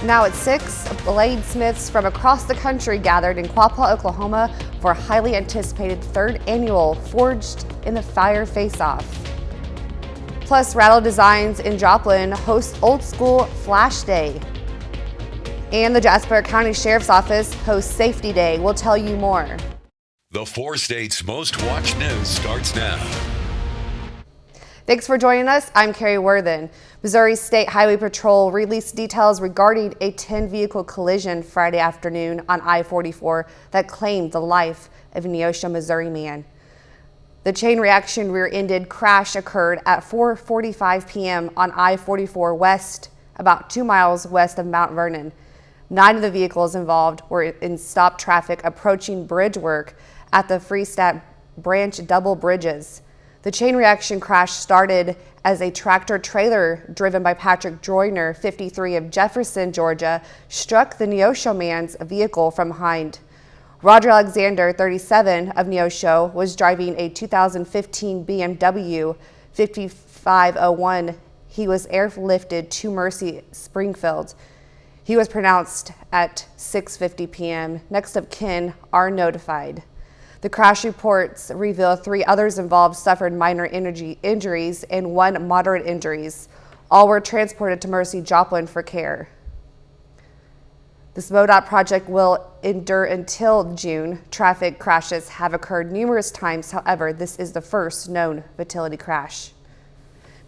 Now at 6, bladesmiths from across the country gathered in Quapaw, Oklahoma for a highly anticipated third annual Forged in the Fire Face-Off. Plus, Rattle Designs in Joplin hosts Old School Flash Day. And the Jasper County Sheriff's Office hosts Safety Day. We'll tell you more. The 4 states' most watched news starts now. Thanks for joining us. I'm Carrie Worthen. Missouri State Highway Patrol released details regarding a 10-vehicle collision Friday afternoon on I-44 that claimed the life of a Neosho, Missouri man. The chain reaction rear-ended crash occurred at 4:45 p.m. on I-44 West, about 2 miles west of Mount Vernon. 9 of the vehicles involved were in stop traffic approaching bridge work at the Freestat Branch double bridges. The chain reaction crash started as a tractor-trailer driven by Patrick Joyner, 53 of Jefferson, Georgia, struck the Neosho man's vehicle from behind. Roger Alexander, 37 of Neosho, was driving a 2015 BMW 5501. He was airlifted to Mercy Springfield. He was pronounced at 6:50 p.m. Next of kin are notified. The crash reports reveal 3 others involved suffered minor injuries and 1 moderate injuries. All were transported to Mercy Joplin for care. This MoDOT project will endure until June. Traffic crashes have occurred numerous times. However, this is the first known fatality crash.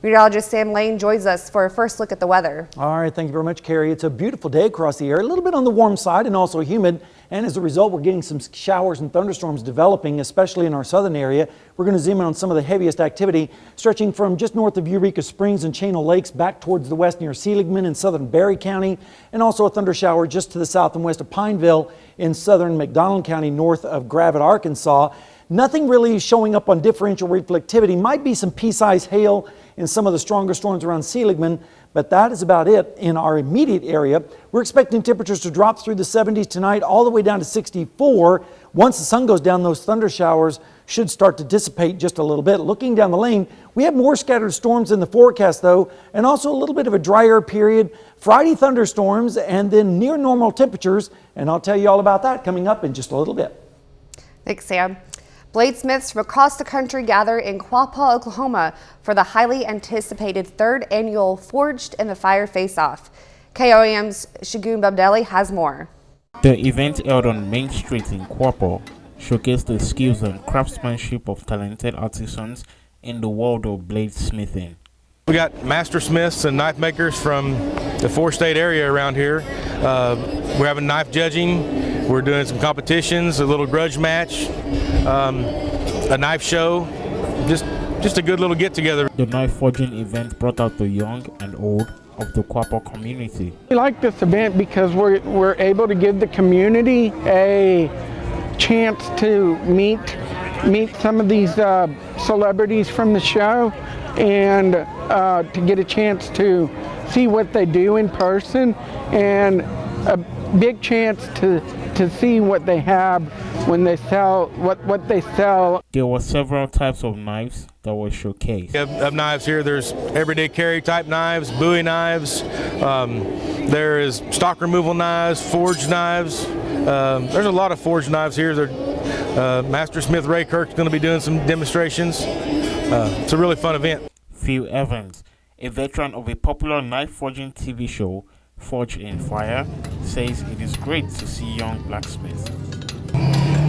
Meteorologist Sam Lane joins us for a first look at the weather. All right, thank you very much, Carrie. It's a beautiful day across the area, a little bit on the warm side and also humid. And as a result, we're getting some showers and thunderstorms developing, especially in our southern area. We're going to zoom in on some of the heaviest activity stretching from just north of Eureka Springs and Channel Lakes back towards the west near Seligman in southern Berry County, and also a thunder shower just to the south and west of Pineville in southern McDonald County north of Gravette, Arkansas. Nothing really showing up on differential reflectivity. Might be some pea-sized hail in some of the stronger storms around Seligman, but that is about it in our immediate area. We're expecting temperatures to drop through the 70s tonight, all the way down to 64. Once the sun goes down, those thunder showers should start to dissipate just a little bit. Looking down the lane, we have more scattered storms in the forecast though, and also a little bit of a drier period. Friday thunderstorms and then near normal temperatures, and I'll tell you all about that coming up in just a little bit. Thanks, Sam. Bladesmiths from across the country gather in Quapaw, Oklahoma for the highly anticipated third annual Forged in the Fire Face-Off. KOAM's Shagun Babdeli has more. The event held on Main Street in Quapaw showcased the skills and craftsmanship of talented artisans in the world of bladesmithing. We got master smiths and knife makers from the 4-state area around here. We're having knife judging. We're doing some competitions, a little grudge match, a knife show, just a good little get-together. The knife forging event brought out the young and old of the Quapaw community. We like this event because we're able to give the community a chance to meet some of these celebrities from the show, and to get a chance to see what they do in person, and a big chance to see what they have when they sell what they sell. There were several types of knives that were showcased. Of knives here, there's everyday carry type knives, Bowie knives, there is stock removal knives, forged knives. There's a lot of forged knives here. Master Smith Ray Kirk's going to be doing some demonstrations. It's a really fun event. Phil Evans, a veteran of a popular knife forging TV show, Forged in Fire, says it is great to see young blacksmiths.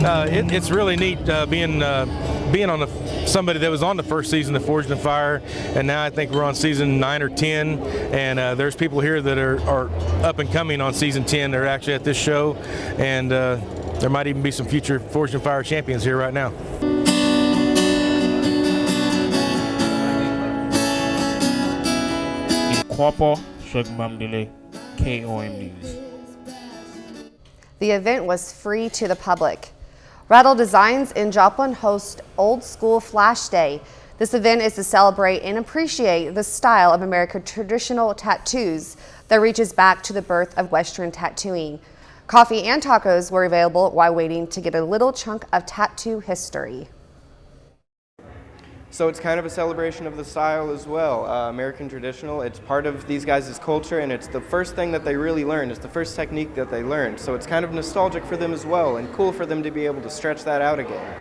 It's really neat being on somebody that was on the first season of Forged in Fire, and now I think we're on season 9 or 10, and there's people here that are up and coming on season 10. They're actually at this show, and there might even be some future Forged in Fire champions here right now. In Quapaw, Shagun Babdeli, KOAM News. The event was free to the public. Rattle Designs in Joplin hosts Old School Flash Day. This event is to celebrate and appreciate the style of American traditional tattoos that reaches back to the birth of Western tattooing. Coffee and tacos were available while waiting to get a little chunk of tattoo history. So it's kind of a celebration of the style as well. American traditional, it's part of these guys' culture, and it's the first thing that they really learned. It's the first technique that they learned. So it's kind of nostalgic for them as well, and cool for them to be able to stretch that out again.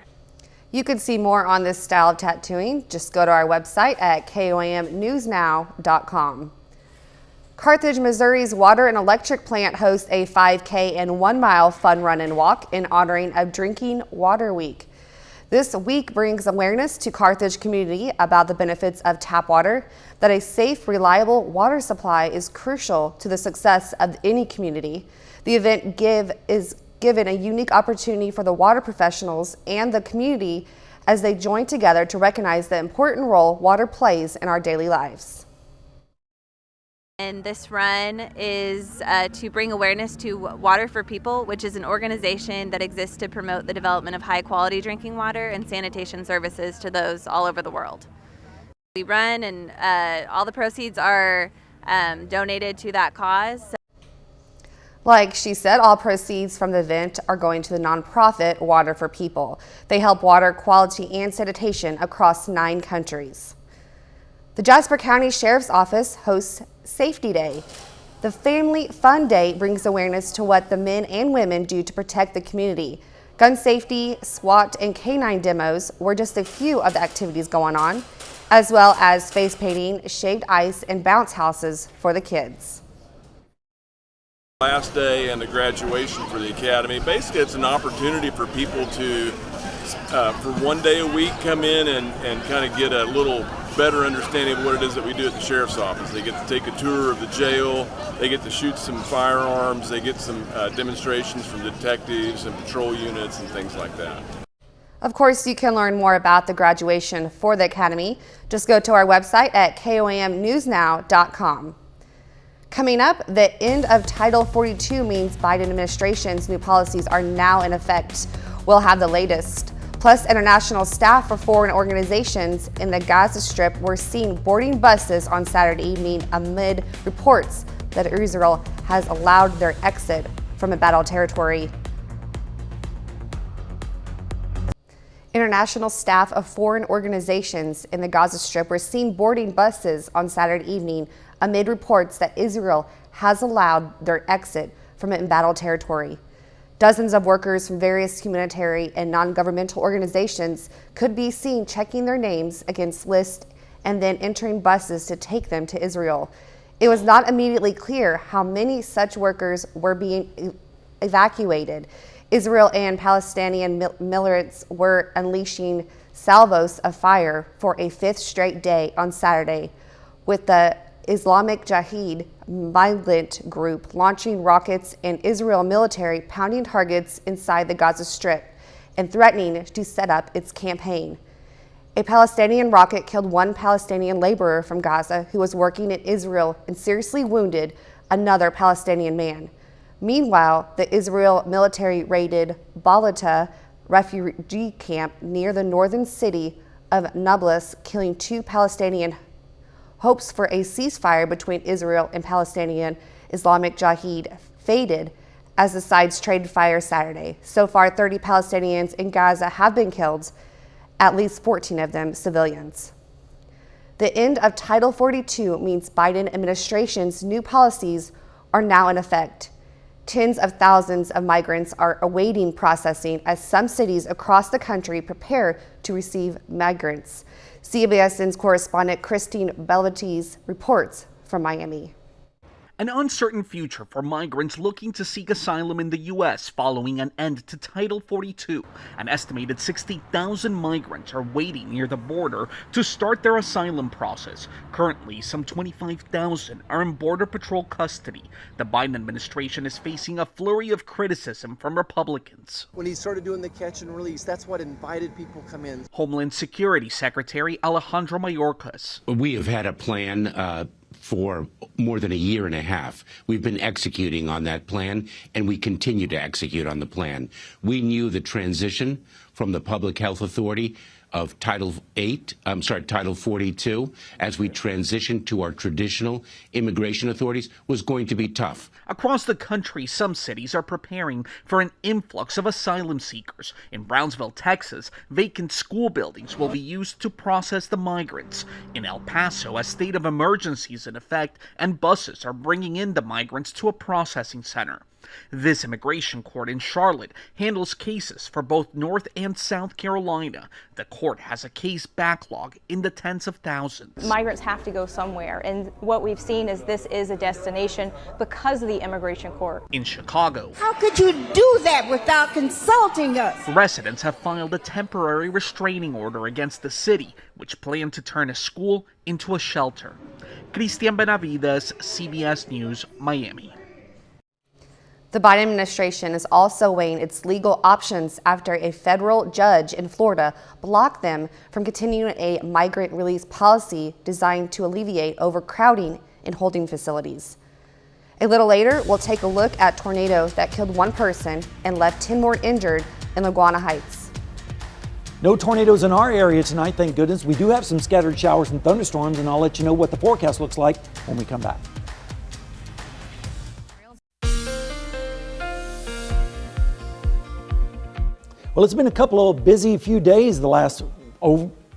You can see more on this style of tattooing. Just go to our website at KOAMnewsnow.com. Carthage, Missouri's water and electric plant hosts a 5K and 1 mile fun run and walk in honoring of Drinking Water Week. This week brings awareness to Carthage community about the benefits of tap water, that a safe, reliable water supply is crucial to the success of any community. The event is given a unique opportunity for the water professionals and the community as they join together to recognize the important role water plays in our daily lives. And this run is to bring awareness to Water for People, which is an organization that exists to promote the development of high quality drinking water and sanitation services to those all over the world. We run and all the proceeds are donated to that cause. Like she said, all proceeds from the event are going to the nonprofit Water for People. They help water quality and sanitation across 9 countries. The Jasper County Sheriff's Office hosts Safety Day. The Family Fun Day brings awareness to what the men and women do to protect the community. Gun safety, SWAT, and canine demos were just a few of the activities going on, as well as face painting, shaved ice, and bounce houses for the kids. Last day and the graduation for the academy. Basically, it's an opportunity for people to, for one day a week, come in and kind of get a little better understanding of what it is that we do at the Sheriff's Office. They get to take a tour of the jail, they get to shoot some firearms, they get some demonstrations from detectives and patrol units and things like that. Of course, you can learn more about the graduation for the Academy. Just go to our website at KOAMnewsnow.com. Coming up, the end of Title 42 means Biden administration's new policies are now in effect. We'll have the latest. Plus, international staff for foreign organizations in the Gaza Strip were seen boarding buses on Saturday evening amid reports that Israel has allowed their exit from embattled territory. International staff of foreign organizations in the Gaza Strip were seen boarding buses on Saturday evening amid reports that Israel has allowed their exit from embattled territory. Dozens of workers from various humanitarian and non-governmental organizations could be seen checking their names against lists and then entering buses to take them to Israel. It was not immediately clear how many such workers were being evacuated. Israel and Palestinian militants were unleashing salvos of fire for a 5th straight day on Saturday, with the Islamic Jihad militant group launching rockets and Israel military pounding targets inside the Gaza Strip and threatening to set up its campaign. A Palestinian rocket killed one Palestinian laborer from Gaza who was working in Israel and seriously wounded another Palestinian man. Meanwhile, the Israel military raided Balata refugee camp near the northern city of Nablus, killing 2 Palestinian. Hopes for a ceasefire between Israel and Palestinian Islamic Jihad faded as the sides traded fire Saturday. So far, 30 Palestinians in Gaza have been killed, at least 14 of them civilians. The end of Title 42 means Biden administration's new policies are now in effect. Tens of thousands of migrants are awaiting processing as some cities across the country prepare to receive migrants. CBSN's correspondent Christine Belvetese reports from Miami. An uncertain future for migrants looking to seek asylum in the U.S. following an end to Title 42. An estimated 60,000 migrants are waiting near the border to start their asylum process. Currently, some 25,000 are in Border Patrol custody. The Biden administration is facing a flurry of criticism from Republicans. When he started doing the catch and release, that's what invited people to come in. Homeland Security Secretary Alejandro Mayorkas. We have had a plan for more than a year and a half. We've been executing on that plan, and we continue to execute on the plan. We knew the transition from the Public Health Authority of Title 42, as we transition to our traditional immigration authorities, was going to be tough. Across the country, some cities are preparing for an influx of asylum seekers. In Brownsville, Texas, vacant school buildings will be used to process the migrants. In El Paso, a state of emergency is in effect, and buses are bringing in the migrants to a processing center. This immigration court in Charlotte handles cases for both North and South Carolina. The court has a case backlog in the tens of thousands. Migrants have to go somewhere, and what we've seen is this is a destination because of the immigration court. In Chicago, how could you do that without consulting us? Residents have filed a temporary restraining order against the city, which planned to turn a school into a shelter. Cristian Benavides, CBS News, Miami. The Biden administration is also weighing its legal options after a federal judge in Florida blocked them from continuing a migrant release policy designed to alleviate overcrowding in holding facilities. A little later, we'll take a look at a tornado that killed one person and left 10 more injured in Laguna Heights. No tornadoes in our area tonight, thank goodness. We do have some scattered showers and thunderstorms, and I'll let you know what the forecast looks like when we come back. Well, it's been a couple of busy few days the last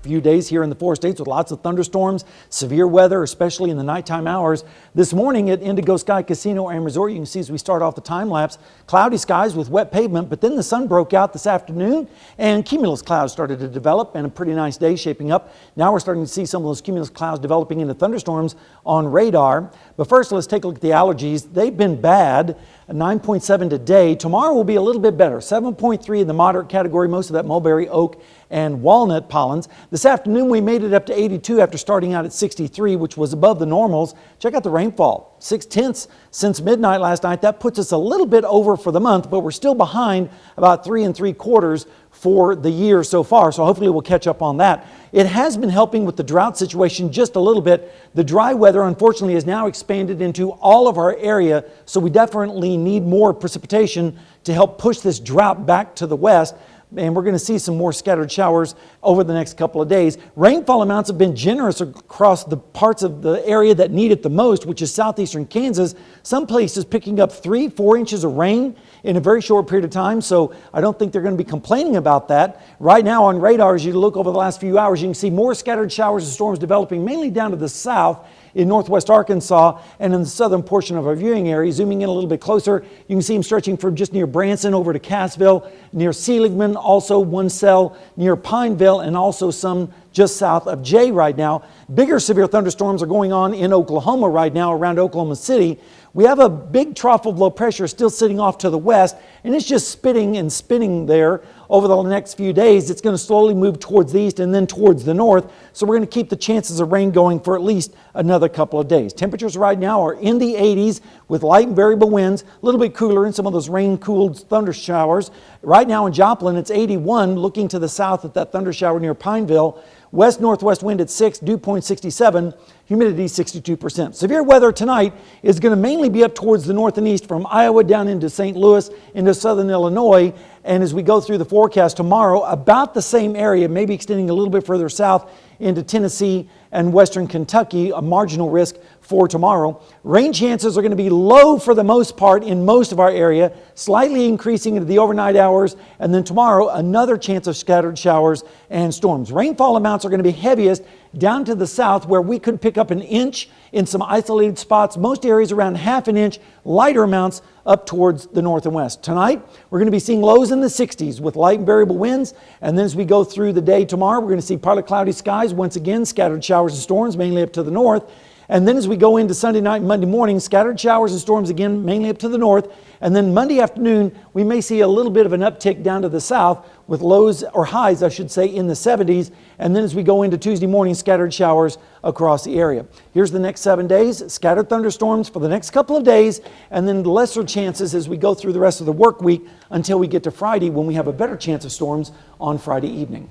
few days here in the 4 states with lots of thunderstorms, severe weather, especially in the nighttime hours. This morning at Indigo Sky Casino and Resort, you can see as we start off the time lapse, cloudy skies with wet pavement, but then the sun broke out this afternoon and cumulus clouds started to develop and a pretty nice day shaping up. Now we're starting to see some of those cumulus clouds developing into thunderstorms on radar. But first, let's take a look at the allergies. They've been bad. 9.7 today. Tomorrow will be a little bit better. 7.3 in the moderate category, most of that mulberry, oak, and walnut pollens. This afternoon we made it up to 82 after starting out at 63, which was above the normals. Check out the rainfall. 6/10 since midnight last night. That puts us a little bit over for the month, but we're still behind about 3 3/4 for the year so far. So hopefully we'll catch up on that. It has been helping with the drought situation just a little bit. The dry weather, unfortunately, has now expanded into all of our area. So we definitely need more precipitation to help push this drought back to the west. And we're going to see some more scattered showers over the next couple of days. Rainfall amounts have been generous across the parts of the area that need it the most, which is southeastern Kansas. Some places picking up 3-4 inches of rain in a very short period of time, so I don't think they're going to be complaining about that. Right now on radar, as you look over the last few hours, you can see more scattered showers and storms developing mainly down to the south in northwest Arkansas and in the southern portion of our viewing area. Zooming in a little bit closer, you can see them stretching from just near Branson over to Cassville, near Seligman, also one cell near Pineville, and also some just south of Jay right now. Bigger severe thunderstorms are going on in Oklahoma right now around Oklahoma City. We have a big trough of low pressure still sitting off to the west, and it's just spitting and spinning there over the next few days. It's going to slowly move towards the east and then towards the north. So we're going to keep the chances of rain going for at least another couple of days. Temperatures right now are in the 80s with light and variable winds, a little bit cooler in some of those rain-cooled thunder showers. Right now in Joplin, it's 81, looking to the south at that thunder shower near Pineville. West-northwest wind at 6, dew point 67, humidity 62%. Severe weather tonight is going to mainly be up towards the north and east from Iowa down into St. Louis, into southern Illinois. And as we go through the forecast tomorrow, about the same area, maybe extending a little bit further south into Tennessee and western Kentucky, a marginal risk for tomorrow. Rain chances are going to be low for the most part in most of our area, slightly increasing into the overnight hours, and then tomorrow another chance of scattered showers and storms. Rainfall amounts are going to be heaviest down to the south, where we could pick up an inch in some isolated spots, most areas around ½ an inch, lighter amounts up towards the north and west. Tonight, we're going to be seeing lows in the 60s with light and variable winds, and then as we go through the day tomorrow, we're going to see partly cloudy skies, once again scattered showers and storms, mainly up to the north. And then as we go into Sunday night and Monday morning, scattered showers and storms again, mainly up to the north. And then Monday afternoon, we may see a little bit of an uptick down to the south with lows, or highs, I should say, in the 70s. And then as we go into Tuesday morning, scattered showers across the area. Here's the next 7 days, scattered thunderstorms for the next couple of days, and then lesser chances as we go through the rest of the work week until we get to Friday, when we have a better chance of storms on Friday evening.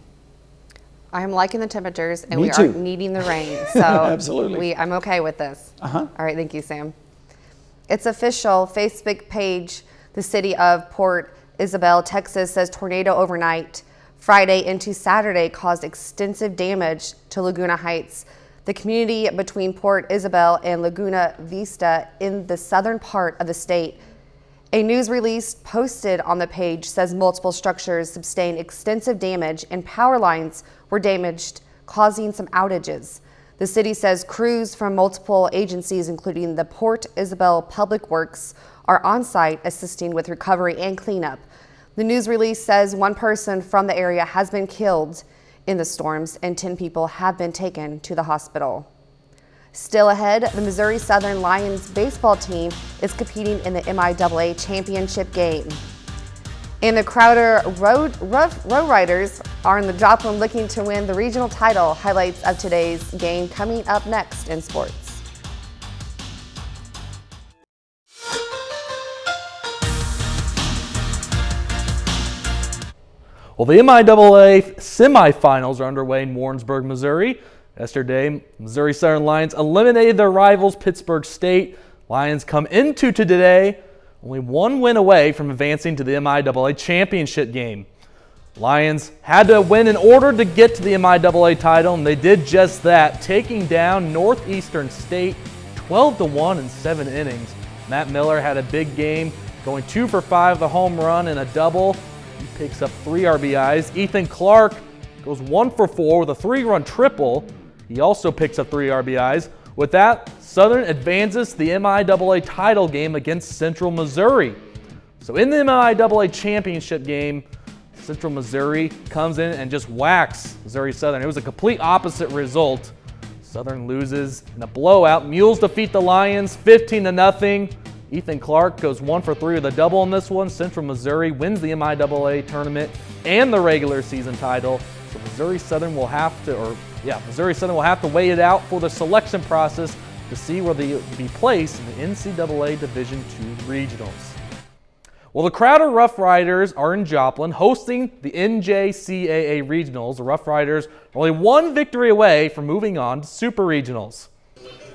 I'm liking the temperatures, and Me we too. are needing the rain. So Absolutely. I'm okay with this. Uh-huh. All right, thank you, Sam. Its official Facebook page, the city of Port Isabel, Texas, says tornado overnight Friday into Saturday caused extensive damage to Laguna Heights, the community between Port Isabel and Laguna Vista in the southern part of the state. A news release posted on the page says multiple structures sustained extensive damage and power lines were damaged, causing some outages. The city says crews from multiple agencies, including the Port Isabel Public Works, are on site assisting with recovery and cleanup. The news release says one person from the area has been killed in the storms and 10 people have been taken to the hospital. Still ahead, the Missouri Southern Lions baseball team is competing in the MIAA championship game. And the Crowder Row Riders are in the Joplin looking to win the regional title. Highlights of today's game coming up next in sports. Well, the MIAA semifinals are underway in Warrensburg, Missouri. Yesterday, Missouri Southern Lions eliminated their rivals, Pittsburgh State. Lions come into today only one win away from advancing to the MIAA championship game. Lions had to win in order to get to the MIAA title, and they did just that, taking down Northeastern State 12-1 in 7 innings. Matt Miller had a big game, going 2 for 5 with a home run and a double. He picks up 3 RBIs. Ethan Clark goes 1 for 4 with a 3-run triple. He also picks up 3 RBIs. With that, Southern advances to the MIAA title game against Central Missouri. So in the MIAA championship game, Central Missouri comes in and just whacks Missouri Southern. It was a complete opposite result. Southern loses in a blowout. Mules defeat the Lions 15-0. Ethan Clark goes 1 for 3 with a double in this one. Central Missouri wins the MIAA tournament and the regular season title. So Missouri Southern will have to wait it out for the selection process to see where they'll be placed in the NCAA Division II regionals. Well, the Crowder Rough Riders are in Joplin hosting the NJCAA regionals. The Rough Riders are only one victory away from moving on to Super Regionals.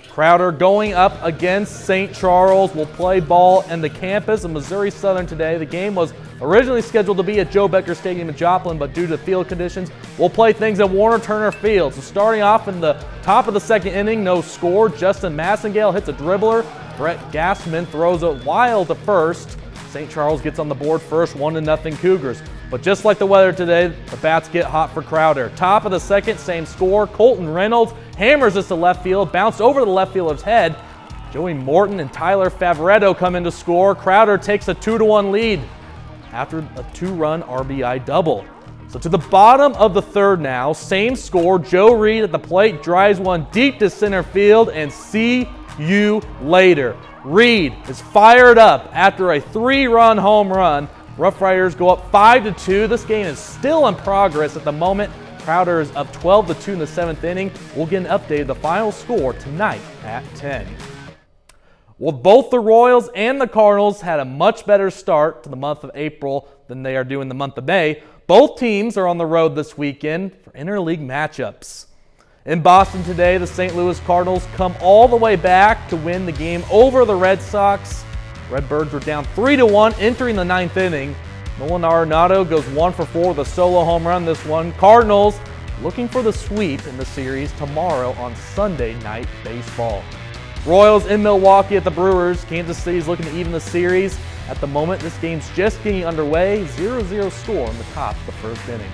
Crowder going up against St. Charles will play ball in the campus of Missouri Southern today. The game was originally scheduled to be at Joe Becker Stadium in Joplin, but due to field conditions, we'll play things at Warner Turner Field. So starting off in the top of the second inning, no score. Justin Massengale hits a dribbler. Brett Gassman throws it wild to first. St. Charles gets on the board first, 1-0 Cougars. But just like the weather today, the bats get hot for Crowder. Top of the second, same score. Colton Reynolds hammers this to left field, bounced over the left fielder's head. Joey Morton and Tyler Favoretto come in to score. Crowder takes a 2-1 lead after a 2-run RBI double. So to the bottom of the third now, same score. Joe Reed at the plate drives one deep to center field, and see you later. Reed is fired up after a 3-run home run. Rough Riders go up 5-2. This game is still in progress at the moment. Crowder is up 12-2 in the 7th inning. We'll get an update of the final score tonight at 10. Well, both the Royals and the Cardinals had a much better start to the month of April than they are doing the month of May. Both teams are on the road this weekend for interleague matchups. In Boston today, the St. Louis Cardinals come all the way back to win the game over the Red Sox. Redbirds were down 3-1 entering the 9th inning. Nolan Arenado goes 1 for 4 with a solo home run this one. Cardinals looking for the sweep in the series tomorrow on Sunday Night Baseball. Royals in Milwaukee at the Brewers. Kansas City is looking to even the series. At the moment, this game's just getting underway. 0-0 score in the top of the first inning.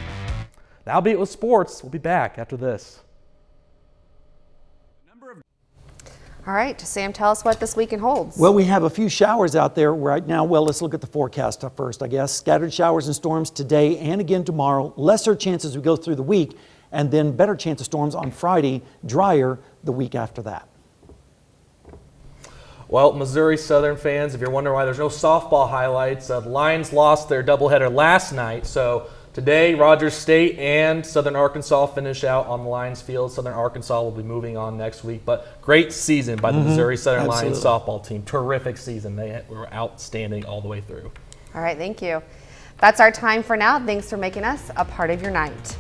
That'll be it with sports. We'll be back after this. All right, Sam, tell us what this weekend holds. Well, we have a few showers out there right now. Well, let's look at the forecast first, I guess. Scattered showers and storms today and again tomorrow. Lesser chances as we go through the week, and then better chance of storms on Friday, drier the week after that. Well, Missouri Southern fans, if you're wondering why there's no softball highlights, the Lions lost their doubleheader last night. So today, Rogers State and Southern Arkansas finish out on the Lions field. Southern Arkansas will be moving on next week. But great season by the Missouri Southern Lions softball team. Terrific season. They were outstanding all the way through. All right, thank you. That's our time for now. Thanks for making us a part of your night.